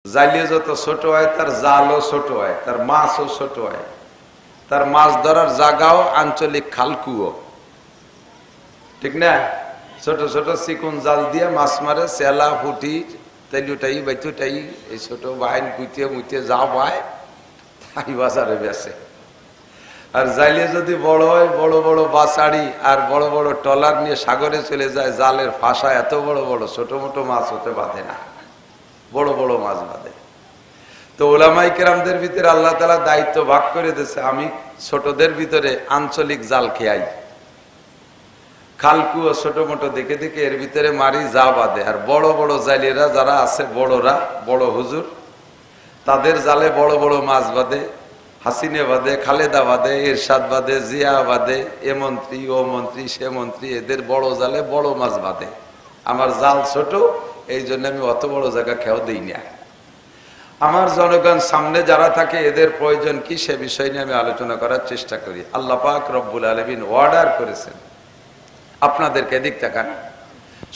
জালিয়ে যত ছোট হয় তার জালও ছোট হয়, তার মাছও ছোট হয়, তার মাছ ধরার জায়গাও আঞ্চলিক খালকুয়ো, ঠিক না? ছোট ছোট চিকুন জাল দিয়ে মাছ মারে, চেলা ফুটি তেলুটাই বাইতুটাই এই ছোট বাইন কুইতে মুইতে যা পায় তাই বাজারে বেচে। আর জালিয়ে যদি বড় হয়, বড় বড় বাসাড়ি আর বড় বড় ট্রলার নিয়ে সাগরে চলে যায়, জালের ফাঁসা এত বড় বড়, ছোট মোটো মাছ হতে বাঁধে না, বড় বড় মাছ বাঁধে। তো ওলামায়ে কেরামদের ভিতরে আল্লাহ তাআলা দায়িত্ব ভাগ করে দিয়েছে, আমি ছোটদের ভিতরে আঞ্চলিক জাল খেয়াই, খালকুয়ো ছোট মোটো দেখে দেখে এর ভিতরে মারি, যা বাঁধে। আর বড় বড় জালিয়েরা যারা আছে, বড়রা, বড় হুজুর, তাদের জালে বড় বড় মাছ বাঁধে, হাসিনে বাঁধে, খালেদা বাঁধে, এরশাদ বাঁধে, জিয়া বাঁধে, এ মন্ত্রী ও মন্ত্রী সে মন্ত্রী, এদের বড় জালে বড় মাছ বাঁধে। আমার জাল ছোট, এই জন্য আমি অত বড় জায়গা খেয়াও দিই না। আমার জনগণ সামনে যারা থাকে এদের প্রয়োজন কি, সে বিষয় নিয়ে আমি আলোচনা করার চেষ্টা করি। আল্লাহ পাক রব্বুল আলামিন অর্ডার করেছেন আপনাদেরকে, দিক তাকান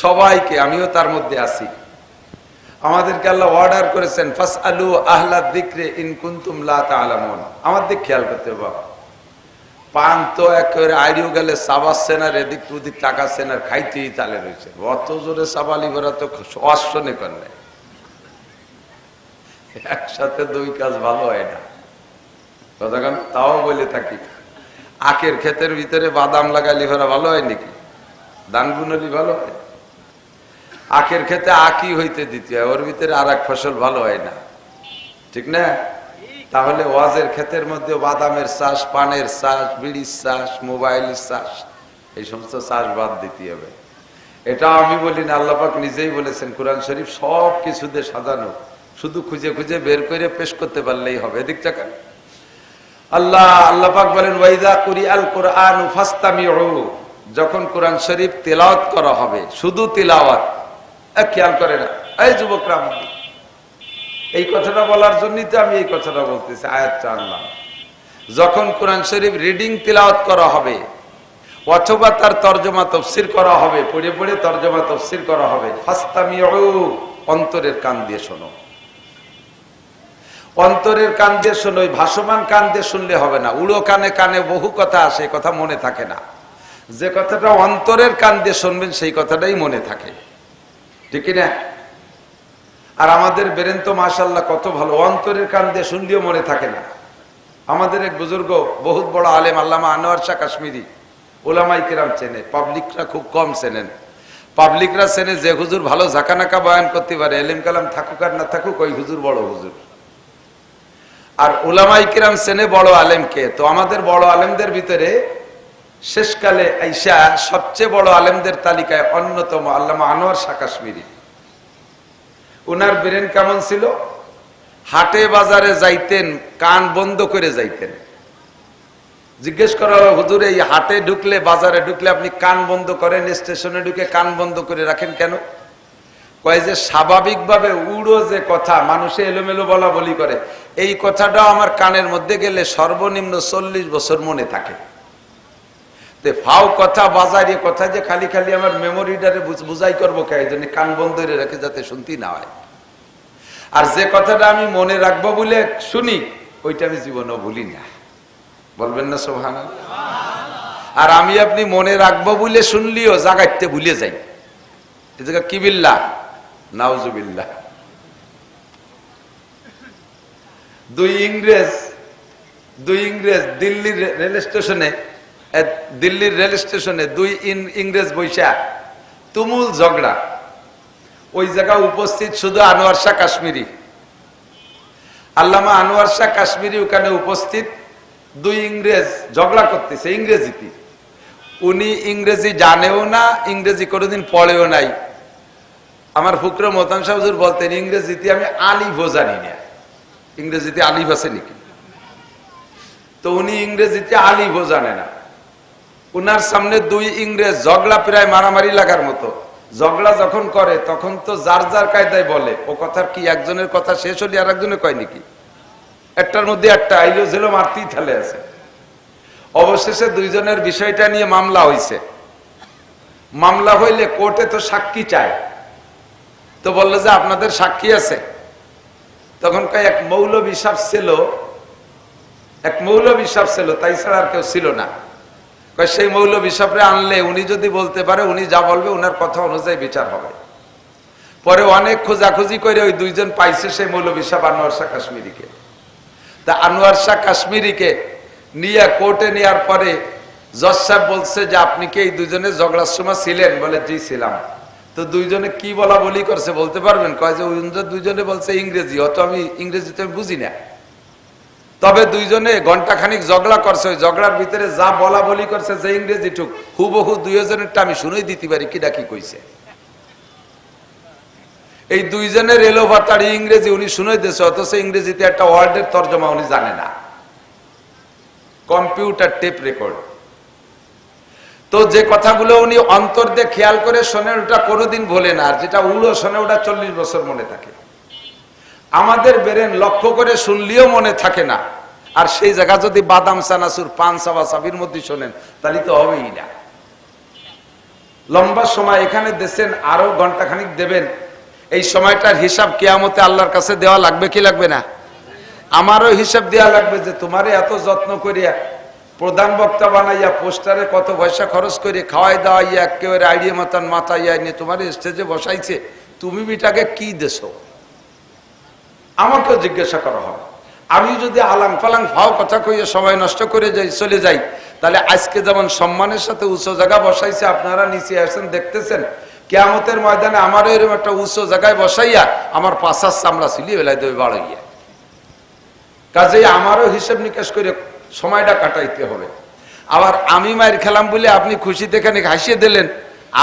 সবাইকে, আমিও তার মধ্যে আছি, আমাদেরকে আল্লাহ অর্ডার করেছেন ফাসআলু আহলা যিকরি ইন কুনতুম লা তা'লামুন। আমার দিক খেয়াল করতে বাবা, পান তো একেবারে আইরিও গেলে চাবাচ্ছে না, এদিক ওদিক টাকাচ্ছে না, খাইতেই তালে রয়েছে, অত জোরে চাবালি ভরা তো অশ্বনে করলে একসাথে দুই কাজ ভালো হয় না। তখন তাও বলে থাকি, আখের ক্ষেতের ভিতরে বাদাম লাগালি ভরা ভালো হয় নাকি? ধান বুনলি ভালো হয়? আখের ক্ষেতে আখই হইতে দিতে হয়, ওর ভিতরে আর এক ফসল ভালো হয় না, ঠিক না? তাহলে ওয়াজের ক্ষেতের মধ্যে বাদামের চাষ, পানের চাষ, বিড়ির চাষ, মোবাইলের চাষ, এই সমস্ত চাষ বাদ দিতে হবে। এটা আমি বলি না, আল্লাহ পাক নিজেই বলেছেন কোরআন শরীফ সব কিছুতে সাজানো, শুধু খুঁজে খুঁজে বের করে পেশ করতে পারলেই হবে। এদিকটা কেন আল্লাহ পাক বলেন ওয়াইদা কুরিআল কুরআনু ফাসতামিউ, যখন কোরআন শরীফ তেলাওয়াত করা হবে, শুধু তেলাওয়াত, খেয়াল করে না এই যুবকরা, এই কথাটা বলার জন্যই তো আমি এই কথাটা বলতেছি, আয়াতটা আনলাম। যখন কোরআন শরীফ রিডিং তেলাওয়াত করা হবে অথবা তার তরজমা তাফসীর করা হবে, পড়ে পড়ে তরজমা তাফসীর করা হবে, ফাসতামিউ, অন্তরের কান দিয়ে শোনো, অন্তরের কান দিয়ে শোনো। ভাসমান কান দিয়ে শুনলে হবে না, উড়ো কানে কানে বহু কথা আসে, কথা মনে থাকে না। যে কথাটা অন্তরের কান দিয়ে শুনবেন সেই কথাটাই মনে থাকে, ঠিক না? আর আমাদের ব্রেন তো মাশাআল্লাহ কত ভালো, অন্তরের কান দিয়ে শুনলেও মনে থাকে না। আমাদের এক বুজুর্গ, বহুত বড় আলেম, আল্লামা আনোয়ার শাহ কাশ্মীরি, ওলামায়ে কেরাম চেনে, পাবলিকরা খুব কম চেনেন। পাবলিকরা চেনে যে হুজুর ভালো ঝাঁকানাকা বয়ান করতে পারে, এলেম কালাম থাকুক আর না থাকুক, ওই হুজুর বড় হুজুর। আর ওলামায়ে কেরাম চেনে বড় আলেমকে। তো আমাদের বড় আলেমদের ভিতরে শেষকালে আইসা সবচেয়ে বড় আলেমদের তালিকায় অন্যতম আল্লামা আনোয়ার শাহ কাশ্মীরি। উনার ব্রেন কেমন ছিল? হাটে বাজারে যাইতেন, কান বন্ধ করে যাইতেন। জিজ্ঞেস করা হয় হুজুর, এই হাটে ঢুকলে, বাজারে ঢুকলে আপনি কান বন্ধ করেন, স্টেশনে ঢুকে কান বন্ধ করে রাখেন কেন? কয় যে স্বাভাবিকভাবে উড়ো যে কথা মানুষে এলোমেলো বলা বলি করে, এই কথাটা আমার কানের মধ্যে গেলে সর্বনিম্ন 40 বছর মনে থাকে। ফাও কথা, বাজারে কথা যে খালি খালি আমার মেমোরিটারে বুঝাই করবো কে, এই জন্য কান বন্ধ করে রাখে যাতে শুনতে না হয়। আর যে কথাটা আমি মনে রাখবো বলে শুনি, ওইটা আমি জীবনেও ভুলি না। বলবেন না সুবহানাল্লাহ? আর আমি আপনি মনে রাখবো বলে শুনলিও জাগাইতে ভুলে যাই, এই জায়গা কি বিল্লাহ, নাউজুবিল্লাহ। দুই ইংরেজ দিল্লির রেল স্টেশনে দুই ইংরেজ বৈশা তুমুল ঝগড়া। ওই জায়গায় উপস্থিত শুধু আনোয়ার শাহ কাশ্মীরি, আল্লামা আনোয়ার শাহ কাশ্মীরি ওখানে উপস্থিত। দুই ইংরেজ ঝগড়া করতেছে ইংরেজিতে। উনি ইংরেজি জানেও না, ইংরেজি কোনোদিন পড়েও নাই। আমার ফুকরে মোহতাম সাহেব হুজুর বলতেন, ইংরেজিতে আমি আলিফও জানি না। ইংরেজিতে আলিফ আছে নাকি? তো উনি ইংরেজিতে আলিফও জানে না। উনার সামনে দুই ইংরেজ ঝগড়া, প্রায় মারামারি লাগার মতো। ঝগড়া যখন করে তখন তো যার যার কায়দায় বলে, ও কথার কি একজনের কথা শেষ হলে আর একজনের কয় নাকি? একটার মধ্যে একটা আইলো ঝেলো মারতেই থালে আছে। অবশেষে দুইজনের বিষয়টা নিয়ে মামলা হইছে। মামলা হইলে কোর্টে তো সাক্ষী চায়, তো বললো যে আপনাদের সাক্ষী আছে? তখন এক মৌলবী সাহেব ছিল, তাই ছাড়া আর কেউ ছিল না। সেই মৌলবী সাহেবরে আনলে উনি যদি বলতে পারে, উনি যা বলবে উনার কথা অনুযায়ী বিচার হবে। পরে অনেক খোঁজাখুঁজি করে ওই দুইজন পাইছে সেই মৌলবী সাহেব আনোয়ার শাহ কাশ্মীরিকে। তা আনোয়ার শাহ কাশ্মীরিকে নিয়ে কোর্টে নেওয়ার পরে জজ সাহেব বলছে যে আপনি কি এই দুজনে ঝগড়ার সময় ছিলেন? বলে জি ছিলাম। তো দুইজনে কি বলা বলি করছে বলতে পারবেন? কয় যে দুইজনে বলছে ইংরেজি, অত আমি ইংরেজিতে বুঝি না। তবে দুইজনে ঘন্টাখানিক ঝগড়া করছে, ওই ঝগড়ার ভিতরে যা বলা বলি করছে যে ইংরেজি টুক হুবহু দুইজনেরটা আমি শুনেই দিতে পারি কিনা কি কইছে। এই দুইজনের এলো ভাতাড়ি ইংরেজি উনি শুনে দিয়েছে, অথচ ইংরেজিতে একটা ওয়ার্ডের তর্জমা উনি জানে না। Computer tape record. তো যে কথাগুলো উনি অন্তর দিয়ে খেয়াল করে শোনেন ওটা কোনোদিন ভোলে না, আর যেটা উড়ো শোনে ওটা 40 বছর মনে থাকে। আমাদের বেরেন লক্ষ্য করে শুনলেও মনে থাকে না, আর সেই জায়গা যদি বাদাম চানাচুর পান সাবা সাবির মধ্যে শোনেন তাহলে তো হবেই না। লম্বা সময় এখানে দেশেন, আরো ঘন্টাখানিক দেবেন, এই সময়টার হিসাব কিয়ামতে আল্লাহর কাছে দেওয়া লাগবে কি লাগবে না? আমারও হিসাব দেওয়া লাগবে যে তোমারে এত যত্ন করিয়া প্রধান বক্তা বানাইয়া পোস্টারে কত পয়সা খরচ করে খাওয়াই দাওয়াইয়া একেবারে আইডিয়া মতন মাথাইয়া নিয়ে তোমার স্টেজে বসাইছে, তুমি বিটাকে কি দেছো? আমাকেও জিজ্ঞাসা করা হবে। আমি যদি আলাং ফালাং ফাও কথা কইয়া সময় নষ্ট করে চলে যাই, তাহলে আজকে যেমন সম্মানের সাথে উঁচু জায়গা বসাইছে, আপনারা নিচে আসেন দেখতেছেন, কিয়ামতের ময়দানে আমারও এরকম একটা উঁচু জায়গায় বসাইয়া আমার পাশার চামড়া ছিলিয়ে বেলায় দেবে বাড়াইয়া। কাজেই আমারও হিসেব নিকাশ করে সময়টা কাটাইতে হবে। আবার আমি মায়ের খেলাম বলে আপনি খুশিতে খানিক হাসিয়ে দিলেন,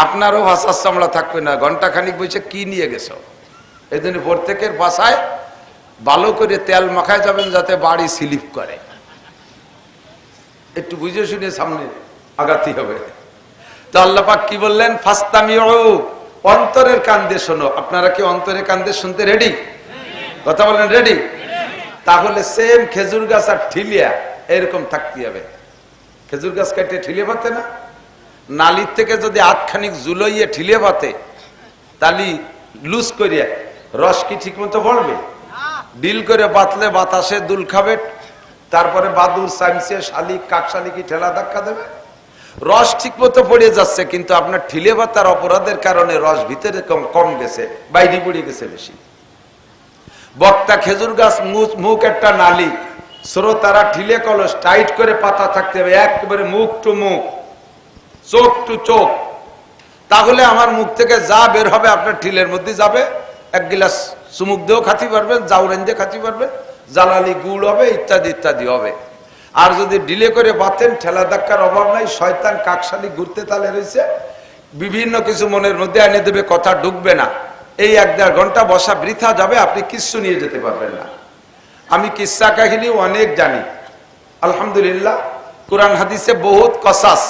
আপনারও ভাষার চামড়া থাকবে না, ঘন্টা খানিক বসে কি নিয়ে গেছ। এই জন্য প্রত্যেকের বাসায় ভালো করে তেল মাখায় যাবেন যাতে বাড়ি স্লিপ করে। একটু বুঝে শুনে সামনে আগাতে হবে। তো আল্লাহ পাক কি বললেন? ফাস্তামিউ, অন্তরের কান দিয়ে শোনো। আপনারা কি অন্তরের কান দিয়ে শুনতে রেডি? কথা বলেন রেডি? তাহলে সেম খেজুর গাছ আর ঠিলিয়া এরকম থাকতে হবে। খেজুর গাছ কাটে ঠিলিয়ে পাতে না, নালির থেকে যদি আটখানিক জুলাইয়ে ঠিলিয়ে পাতে, তালি লুজ করিয়া রস কি ঠিক মতো পড়বে? ডিল করে বাতলে বাতাসে দুল খাবে, তারপরে বাদুর সাইমসে শালিক কাকশালিকি ঠেলা ধাক্কা দেবে, রস ঠিক মতো পড়ে যাচ্ছে, কিন্তু আপনার ঠিলে বাতার অপরাধের কারণে রস ভিতরে কম গেছে, বাইরে পড়ে গেছে বেশি। বক্তা খেজুর গাছ মুখ একটা নালি, শ্রোতারা ঠিলে কলস টাইট করে পাতা থাকতে হবে, একেবারে মুখ টু মুখ, চোখ টু চোখ। তাহলে আমার মুখ থেকে যা বের হবে আপনার ঠিলের মধ্যে যাবে। এক গিলাস চুমুক দিয়েও খাতি পারবেন, জাউরেন দিয়ে খাতি পারবেন, জালালি গুড় হবে, ইত্যাদি ইত্যাদি হবে। আর যদি ডিলে করে বাতেন, ঠেলা ধাক্কার অভাব নাই, শয়তান কাকশালি ঘুরতে তালে রয়েছে, বিভিন্ন কিছু মনের মধ্যে এনে দেবে, কথা ঢুকবে না। এই 1-1.5 ঘন্টা বসা বৃথা যাবে, আপনি কিচ্ছু নিয়ে যেতে পারবেন না। আমি কিস্সা কাহিনী অনেক জানি, আলহামদুলিল্লাহ। কোরআন হাদিসে বহুত কসাস,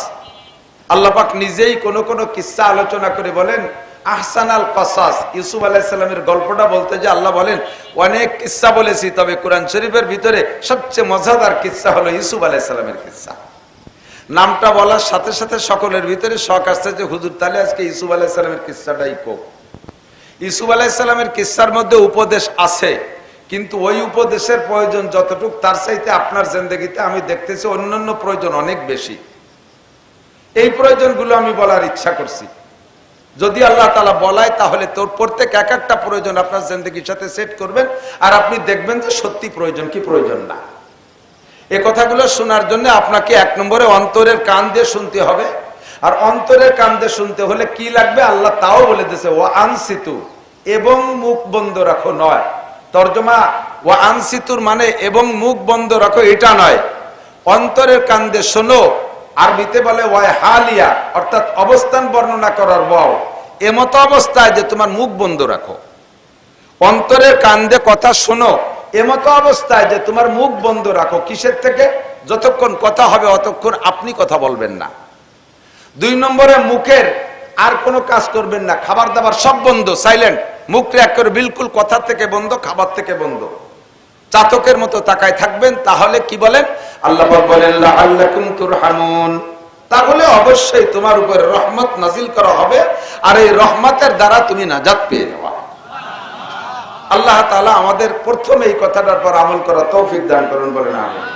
আল্লাহ পাক নিজেই কোন কোন কিস্সা আলোচনা করে বলেন আহসানাল কসাস। ইউসুফ আলাইহিস সালামের গল্পটা বলতে যে আল্লাহ বলেন অনেক কিস্সা বলেছি, তবে কোরআন শরীফের ভিতরে সবচেয়ে মজাদার কিস্সা হলো ইউসুফ আলাইহিস সালামের কিস্সা। নামটা বলার সাথে সাথে সকলের ভিতরে শখ আসছে যে হুজুর তাহলে আজকে ইউসুফ আলাইহিস সালামের কিস্সাটাই কোক। ইউসুফ আলাইহিস সালামের কিস্সার মধ্যে উপদেশ আছে, কিন্তু ওই উপদেশের প্রয়োজন যতটুক তার চাইতে আপনার জিন্দেগিতে আমি দেখতেছি অন্যান্য প্রয়োজন অনেক বেশি। এই প্রয়োজনগুলো আমি বলার ইচ্ছা করছি। যদি আল্লাহ তাআলা বলায় তাহলে তোর প্রত্যেক এক একটা প্রয়োজন আপনার জিন্দেগির সাথে সেট করবেন, আর আপনি দেখবেন যে সত্যি প্রয়োজন কি প্রয়োজন না। এই কথাগুলো শোনার জন্য আপনাকে 1 নম্বরে অন্তরের কান দিয়ে শুনতে হবে। আর অন্তরের কান দিয়ে শুনতে হলে কি লাগবে আল্লাহ তাও বলে দিয়েছে, ওয়া আনসিতু, এবং মুখ বন্ধ রাখো নয়। তর্জমা ওয়া আনসিতুর মানে এবং মুখ বন্ধ রাখো এটা নয়, অন্তরের কান দিয়ে শোনো। আরবিতে বলে ওয়াই হালিয়া, অর্থাৎ অবস্থান বর্ণনা করার ওয়াও, এমত অবস্থায় যে তোমার মুখ বন্ধ রাখো। অন্তরের কান দিয়ে কথা শোনো এমত অবস্থায় যে তোমার মুখ বন্ধ রাখো। কিসের থেকে? যতক্ষণ কথা হবে অতক্ষণ আপনি কথা বলবেন না। 2 নম্বরে মুখের আর কোনো কাজ করবেন না, খাবার দাবার সব বন্ধ, সাইলেন্ট, মুখটা একেবারে বিলকুল কথা থেকে বন্ধ, খাবার থেকে বন্ধ, চাতকের মতো তাকায় থাকবেন। তাহলে কি বলেন? আল্লাহ বলেন লাআল্লাকুম তুরহামুন, তাহলে অবশ্যই তোমার উপর রহমত নাজিল করা হবে, আর এই রহমতের দ্বারা তুমি নাজাত পেয়ে যাবে। আল্লাহ তাআলা আমাদের প্রথমে এই কথাটার পর আমল করা তৌফিক দান করুন, বলেন আমিন।